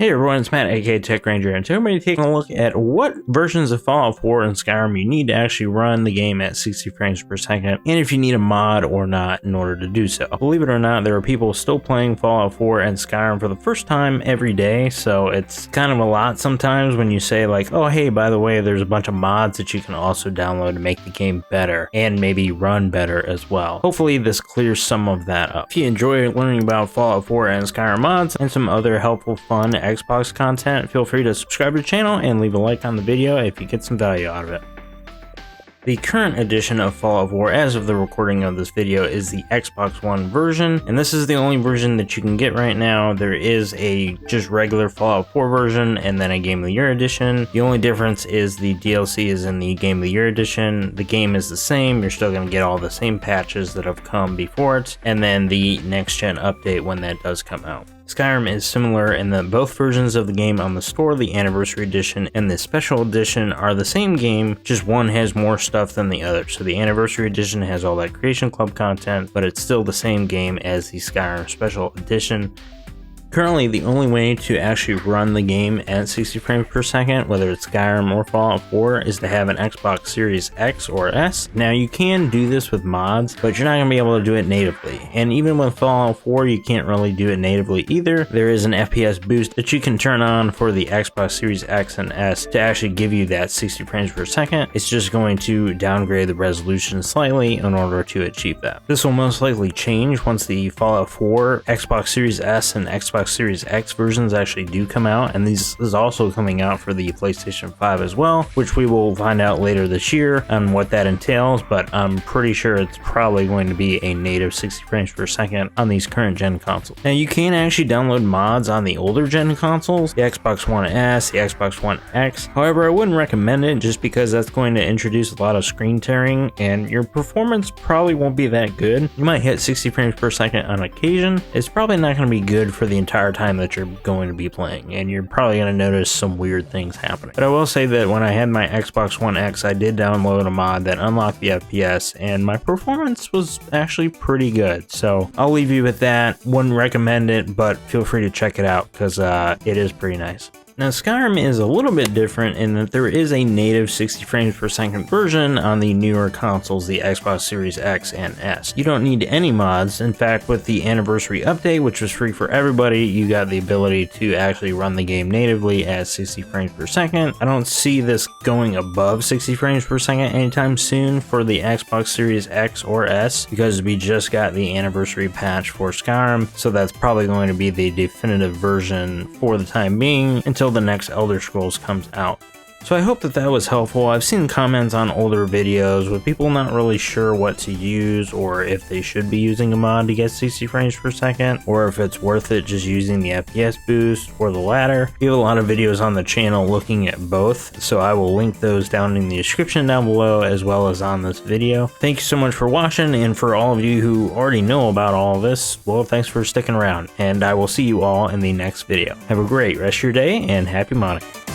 Hey everyone, it's Matt, aka Tech Ranger, and today we're going to be taking a look at what versions of Fallout 4 and Skyrim you need to actually run the game at 60 frames per second, and if you need a mod or not in order to do so. Believe it or not, there are people still playing Fallout 4 and Skyrim for the first time every day, so it's kind of a lot sometimes when you say like, oh hey, by the way, there's a bunch of mods that you can also download to make the game better, and maybe run better as well. Hopefully this clears some of that up. If you enjoy learning about Fallout 4 and Skyrim mods, and some other helpful, fun Xbox content, feel free to subscribe to the channel and leave a like on the video if you get some value out of it. The current edition of Fallout 4 as of the recording of this video is the Xbox One version, and this is the only version that you can get right now. There is a just regular Fallout 4 version and then a Game of the Year edition. The only difference is the DLC is in the Game of the Year edition. The game is the same, you're still going to get all the same patches that have come before it, and then the next gen update when that does come out. Skyrim is similar in that both versions of the game on the store, the Anniversary Edition and the Special Edition, are the same game, just one has more stuff than the other. So the Anniversary Edition has all that Creation Club content, but it's still the same game as the Skyrim Special Edition. Currently, the only way to actually run the game at 60 frames per second, whether it's Skyrim or Fallout 4, is to have an Xbox Series X or S. Now, you can do this with mods, but you're not going to be able to do it natively. And even with Fallout 4, you can't really do it natively either. There is an FPS Boost that you can turn on for the Xbox Series X and S to actually give you that 60 frames per second. It's just going to downgrade the resolution slightly in order to achieve that. This will most likely change once the Fallout 4, Xbox Series S, and Xbox Series X versions actually do come out, and this is also coming out for the PlayStation 5 as well, which we will find out later this year on what that entails, but I'm pretty sure it's probably going to be a native 60 frames per second on these current gen consoles. Now you can actually download mods on the older gen consoles, the Xbox One S, the Xbox One X. However, I wouldn't recommend it just because that's going to introduce a lot of screen tearing and your performance probably won't be that good. You might hit 60 frames per second on occasion. It's probably not going to be good for the entire time that you're going to be playing, and you're probably going to notice some weird things happening. But I will say that when I had my Xbox One X, I did download a mod that unlocked the FPS, and my performance was actually pretty good. So I'll leave you with that. Wouldn't recommend it, but feel free to check it out because it is pretty nice. Now, Skyrim is a little bit different in that there is a native 60 frames per second version on the newer consoles, the Xbox Series X and S. You don't need any mods. In fact, with the Anniversary Update, which was free for everybody, you got the ability to actually run the game natively at 60 frames per second. I don't see this going above 60 frames per second anytime soon for the Xbox Series X or S because we just got the Anniversary patch for Skyrim, so that's probably going to be the definitive version for the time being until the next Elder Scrolls comes out. So I hope that that was helpful. I've seen comments on older videos with people not really sure what to use or if they should be using a mod to get 60 frames per second or if it's worth it just using the FPS Boost or the latter. We have a lot of videos on the channel looking at both, so I will link those down in the description down below as well as on this video. Thank you so much for watching, and for all of you who already know about all of this, well, thanks for sticking around, and I will see you all in the next video. Have a great rest of your day and happy modding.